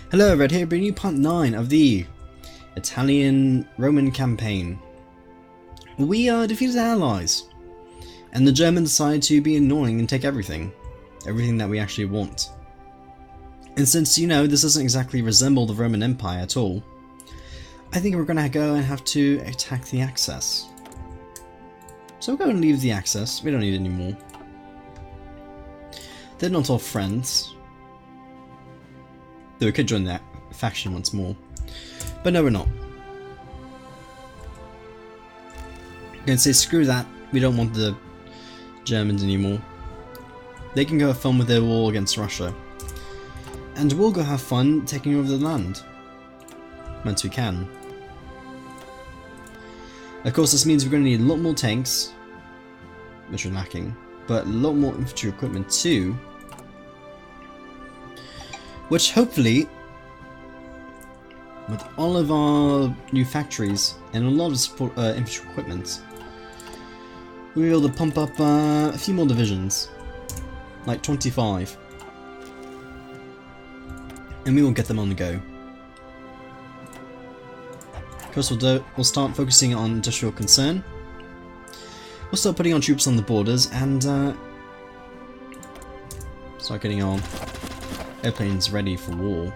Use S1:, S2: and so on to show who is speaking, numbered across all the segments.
S1: Hello, Red here, bringing you part 9 of the Italian-Roman campaign. We defeated the Allies, and the Germans decided to be annoying and take everything that we actually want. And since, you know, this doesn't exactly resemble the Roman Empire at all, I think we're going to go and have to attack the Axis. So we'll go and leave the Axis, we don't need it anymore. They're not all friends. Though we could join that faction once more. But no, we're not. I'm going to say screw that, we don't want the Germans anymore. They can go have fun with their war against Russia. And we'll go have fun taking over the land. Once we can. Of course, this means we're going to need a lot more tanks, which we're lacking, but a lot more infantry equipment too. Which hopefully, with all of our new factories and a lot of support, infantry equipment, we'll be able to pump up a few more divisions, like 25, and we will get them on the go. Of course, we'll start focusing on industrial concern. We'll start putting our troops on the borders and start getting our airplanes ready for war.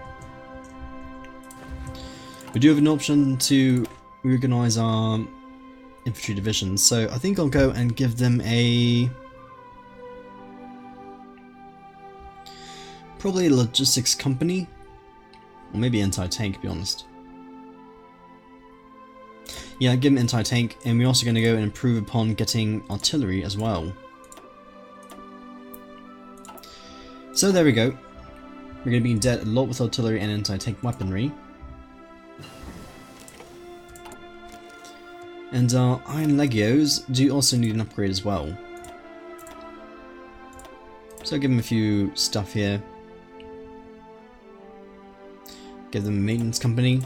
S1: We do have an option to reorganize our infantry divisions, so I think I'll go and give them probably a logistics company, or maybe anti-tank, to be honest. Yeah, give them anti-tank, and we're also going to go and improve upon getting artillery as well. So there we go. We're going to be in debt a lot with artillery and anti-tank weaponry. And our Iron Legios do also need an upgrade as well. So give them a few stuff here. Give them a maintenance company.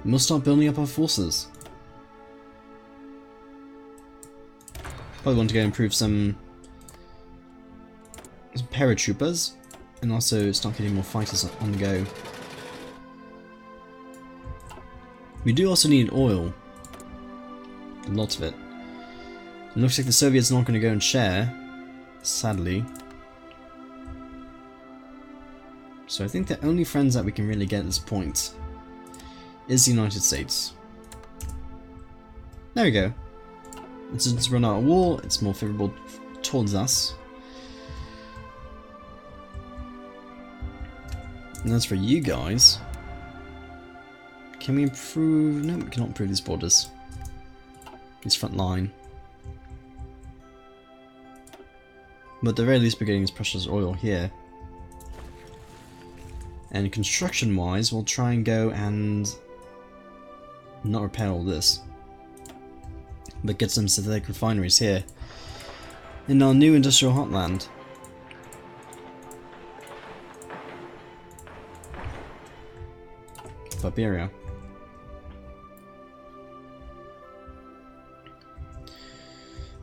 S1: And we'll start building up our forces. Probably want to go improve some paratroopers, and also start getting more fighters on the go. We do also need oil, a lot of it. It looks like the Soviets are not going to go and share, sadly. So I think the only friends that we can really get at this point is the United States. There we go. And since we're not at war, it's more favourable towards us. And as for you guys, can we improve? No, we cannot improve these borders. This front line. But at the very least we're getting this precious oil here. And construction wise, we'll try and go and not repair all this, but get some synthetic refineries here in our new industrial heartland. Iberia.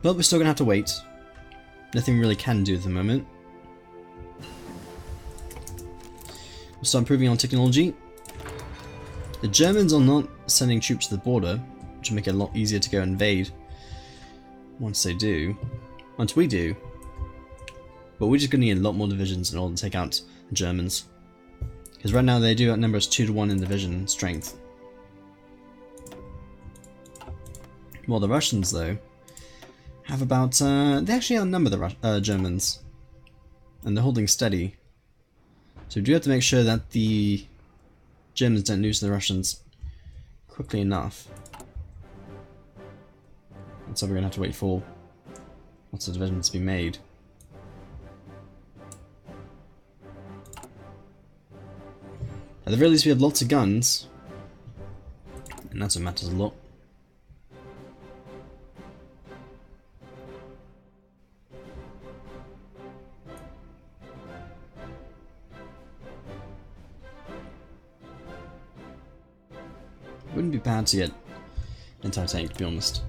S1: But we're still gonna have to wait. Nothing we really can do at the moment. We'll start improving on technology. The Germans are not sending troops to the border, which will make it a lot easier to go invade once they do. Once we do. But we're just gonna need a lot more divisions in order to take out the Germans. Because right now they do outnumber us 2-to-1 in division strength. While the Russians, though, have about... they actually outnumber the Germans. And they're holding steady. So we do have to make sure that the Germans don't lose to the Russians quickly enough. And so we're going to have to wait for lots of divisions to be made. At the very least we have lots of guns, and that's what matters a lot. Wouldn't be bad to get anti-tank, to be honest.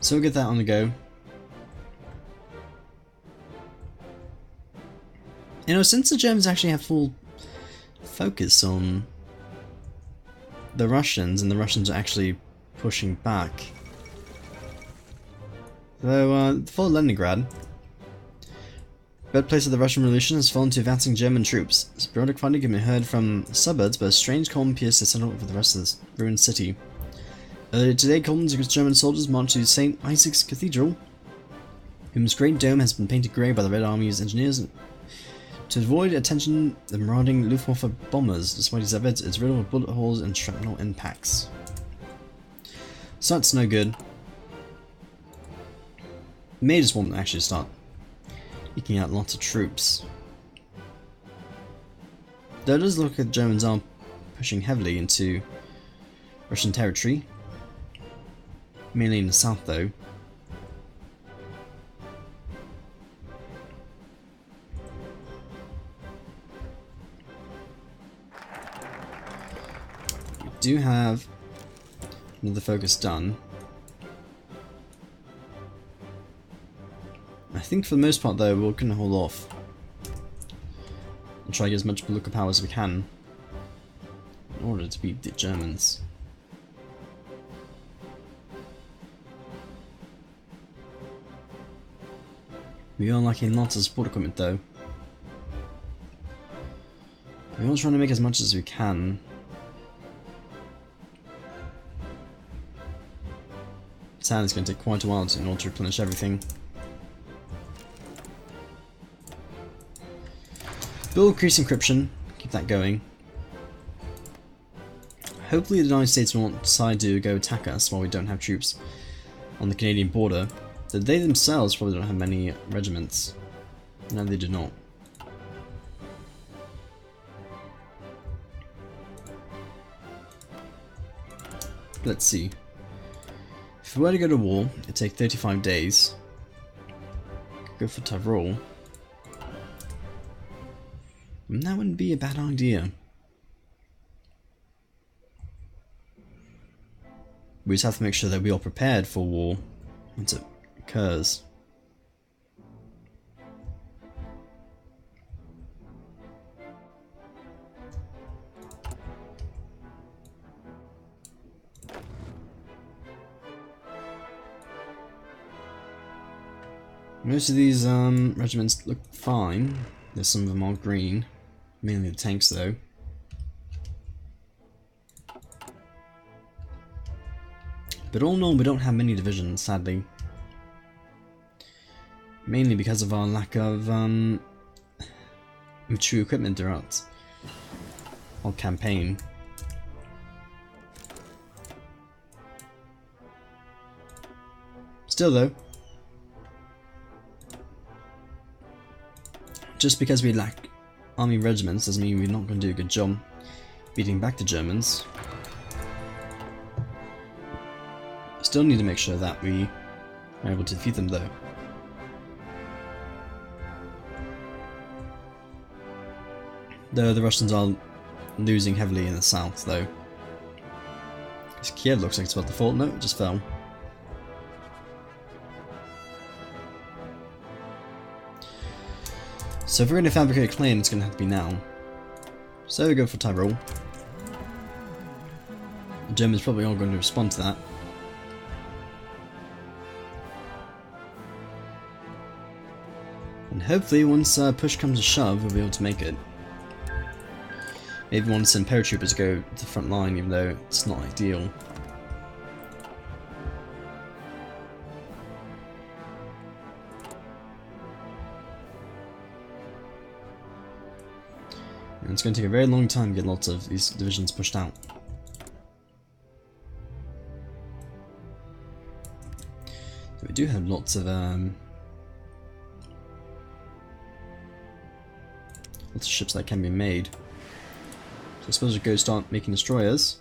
S1: So we'll get that on the go. You know, since the Germans actually have full focus on the Russians, and the Russians are actually pushing back. So, for Leningrad, birthplace of the Russian Revolution has fallen to advancing German troops. Sporadic fighting can be heard from the suburbs, but a strange calm appears to settle over the rest of this ruined city. Earlier today, columns of German soldiers marched to St. Isaac's Cathedral, whose great dome has been painted grey by the Red Army's engineers. To avoid attention, the marauding Luftwaffe bombers, despite its efforts, is riddled with bullet holes and shrapnel impacts. So that's no good. May just want to actually start eking out lots of troops. Though it does look like the Germans are pushing heavily into Russian territory, mainly in the south though. We do have another focus done. I think for the most part though, we're going to hold off and try to get as much political power as we can in order to beat the Germans. We are lacking lots of support equipment though. We are trying to make as much as we can. Sadly, it's going to take quite a while in order to replenish everything. We'll increase encryption, keep that going. Hopefully the United States won't decide to go attack us while we don't have troops on the Canadian border. So they themselves probably don't have many regiments. No, they do not. Let's see. If we were to go to war, it'd take 35 days. Could go for Tyrol. And that wouldn't be a bad idea. We just have to make sure that we are prepared for war once it occurs. Most of these regiments look fine. There's some of them are green, mainly the tanks though. But all in all, we don't have many divisions, sadly. Mainly because of our lack of mature equipment throughout our campaign. Still though, just because we lack army regiments doesn't mean we're not going to do a good job beating back the Germans. Still need to make sure that we are able to defeat them though. Though the Russians are losing heavily in the south though. Because Kiev looks like it's about to fall. No, it just fell. So if we're going to fabricate a claim, it's going to have to be now. So we go for Tyrol. The Germans probably aren't going to respond to that. And hopefully once push comes to shove, we'll be able to make it. Maybe we want to send paratroopers to go to the front line, even though it's not ideal. And it's going to take a very long time to get lots of these divisions pushed out. So we do have lots of ships that can be made. So I suppose we go start making destroyers.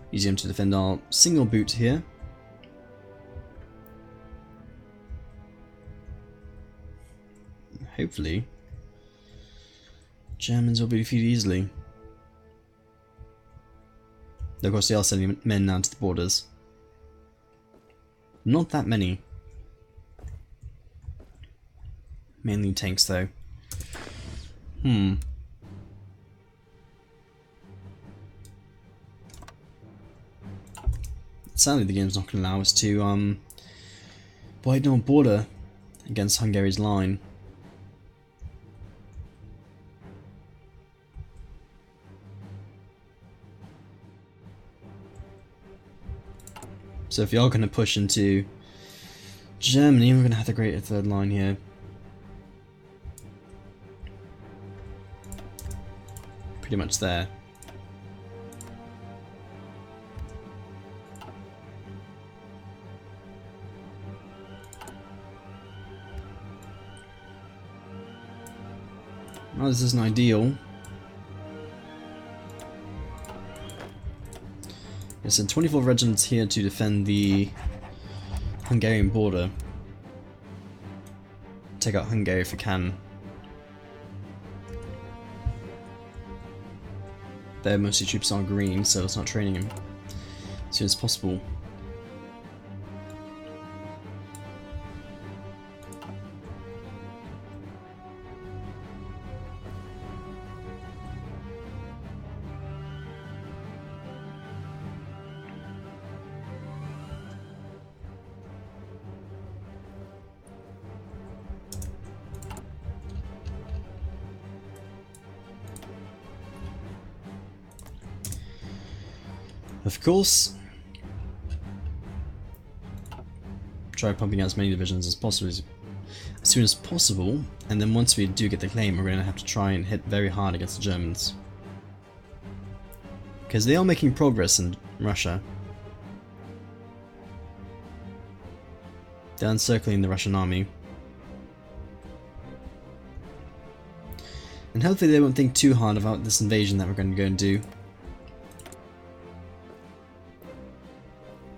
S1: Use them to defend our single boot here. Hopefully Germans will be defeated easily. Though of course they are sending men down to the borders. Not that many. Mainly tanks though. Sadly the game's not going to allow us to widen our border against Hungary's line. So if you are going to push into Germany, we're going to have to create a third line here. Pretty much there. Well, this isn't ideal. There's 24 regiments here to defend the Hungarian border. Take out Hungary if we can. Their mostly troops are green, so it's not training him as soon as possible. Of course, try pumping out as many divisions as possible as soon as possible, and then once we do get the claim, we're going to have to try and hit very hard against the Germans. Because they are making progress in Russia. They're encircling the Russian army. And hopefully they won't think too hard about this invasion that we're going to go and do.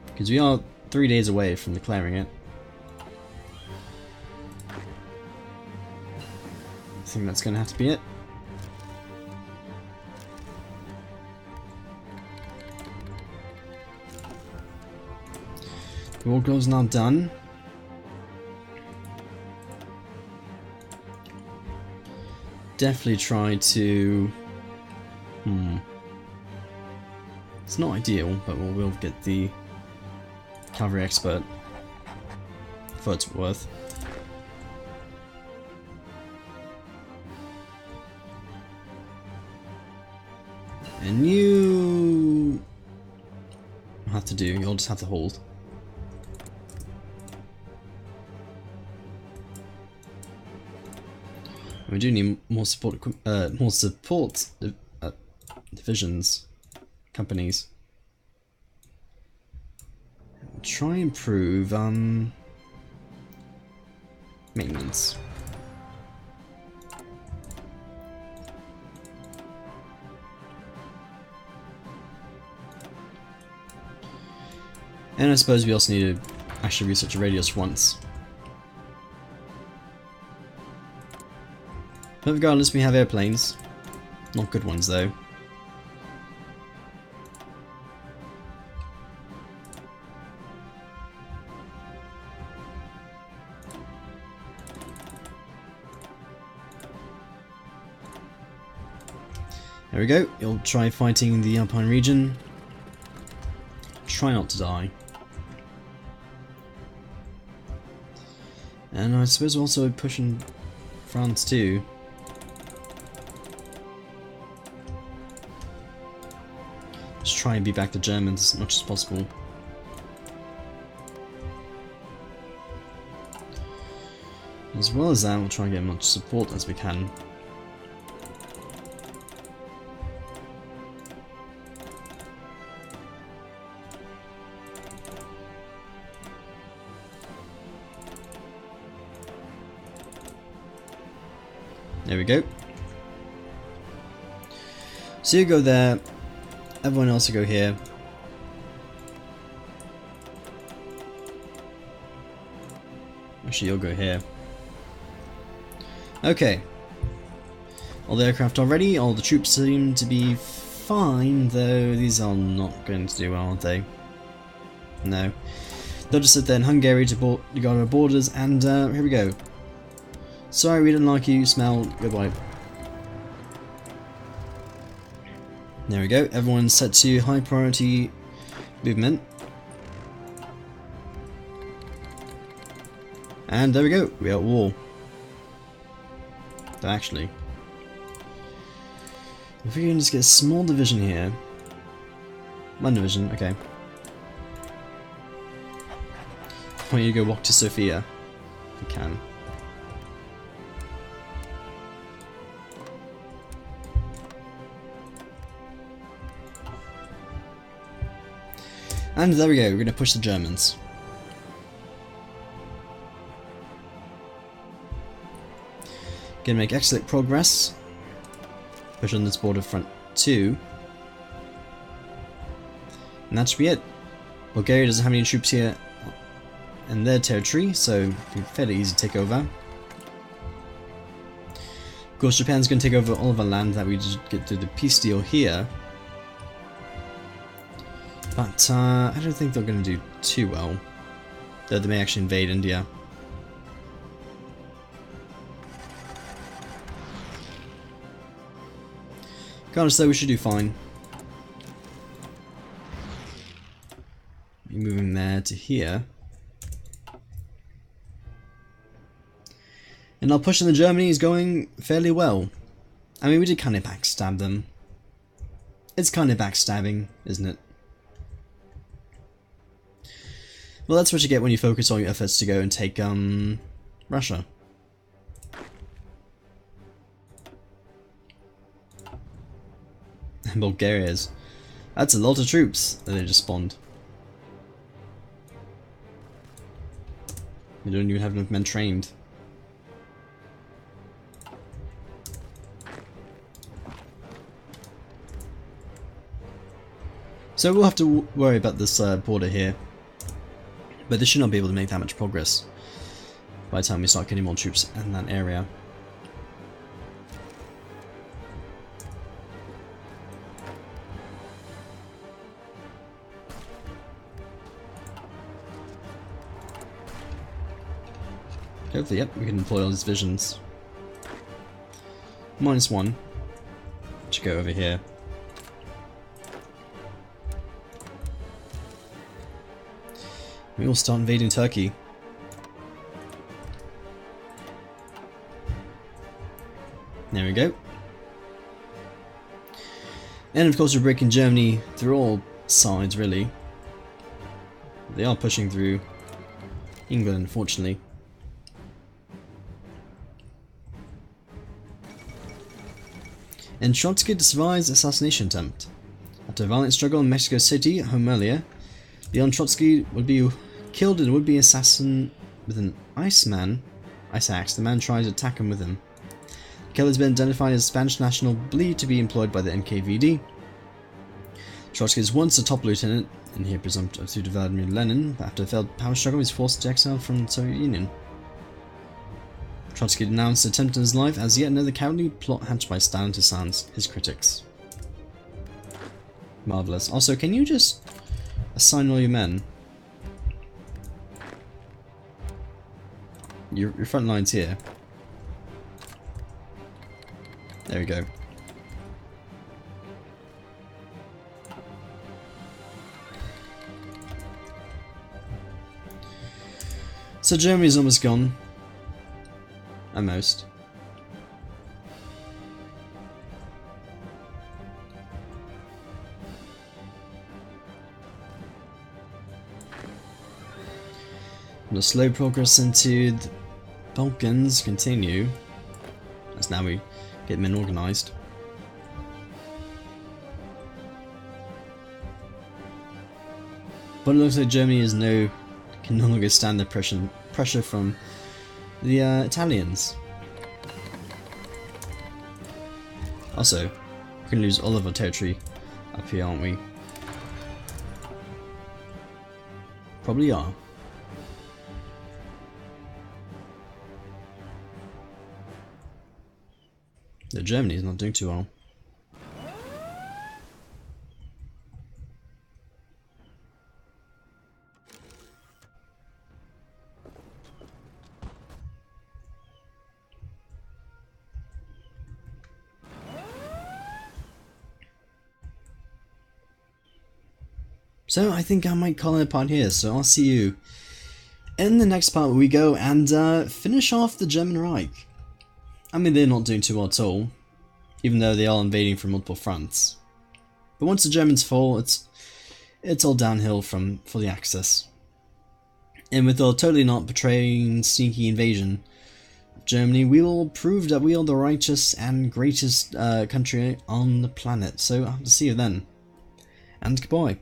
S1: Because we are 3 days away from declaring it. I think that's going to have to be it. The war goal's now done. Definitely try to... It's not ideal, but we'll get the cavalry expert for its worth. And you have to do, you'll just have to hold. We do need more support divisions, companies. Try and improve maintenance. And I suppose we also need to actually research a radius once. But regardless, we have airplanes. Not good ones though. There we go. You'll try fighting the Alpine region. Try not to die. And I suppose we're also pushing France too. Just try and beat back the Germans as much as possible. As well as that, we'll try and get as much support as we can. There we go. So you go there, everyone else will go here. Actually, you'll go here. Okay. All the aircraft are ready, all the troops seem to be fine, though these are not going to do well, are they? No. They'll just sit there in Hungary to guard our borders, and here we go. Sorry, we didn't like you. Smell. Goodbye. There we go. Everyone's set to high priority movement. And there we go. We are at war. But actually, if we can just get a small division here. One division, okay. I want you to go walk to Sophia, if you can. And there we go, we're going to push the Germans. Going to make excellent progress. Push on this border front too. And that should be it. Bulgaria doesn't have any troops here in their territory, so it'll be fairly easy to take over. Of course, Japan's going to take over all of our land that we just get through the peace deal here. But I don't think they're going to do too well. Though they may actually invade India. Regardless though, we should do fine. Moving there to here. And our push in the Germany is going fairly well. I mean, we did kind of backstab them. It's kind of backstabbing, isn't it? Well, that's what you get when you focus all your efforts to go and take Russia. And Bulgaria's. That's a lot of troops that they just spawned. We don't even have enough men trained. So we'll have to worry about this border here. But they should not be able to make that much progress by the time we start getting more troops in that area. Hopefully, yep, we can employ all these visions. -1. Should go over here. We will start invading Turkey. There we go. And of course we're breaking Germany through all sides, really. They are pushing through England, unfortunately. And Trotsky survives assassination attempt. After a violent struggle in Mexico City, home earlier, Leon Trotsky would be killed in a would-be assassin with an ice axe. The man tried to attack him with him. The killer has been identified as Spanish national, believed to be employed by the NKVD. Trotsky is once a top lieutenant, and he presumed to Vladimir Lenin, but after a failed power struggle, he was forced to exile from the Soviet Union. Trotsky denounced the attempt on his life as yet another cowardly plot hatched by Stalin to silence his critics. Marvelous. Also, can you just assign all your men? Your front line's here. There we go. So Germany's almost gone. Almost. The slow progress into the Balkans continue as now we get men organised. But it looks like Germany can no longer stand the pressure from the Italians. Also, we're going to lose all of our territory up here, aren't we? Probably are. The Germany is not doing too well. So I think I might call it a part here, so I'll see you in the next part where we go and finish off the German Reich. I mean, they're not doing too well at all, even though they are invading from multiple fronts. But once the Germans fall, it's all downhill for the Axis. And with our totally not betraying sneaky invasion of Germany, we will prove that we are the righteous and greatest country on the planet. So I'll have to see you then. And goodbye.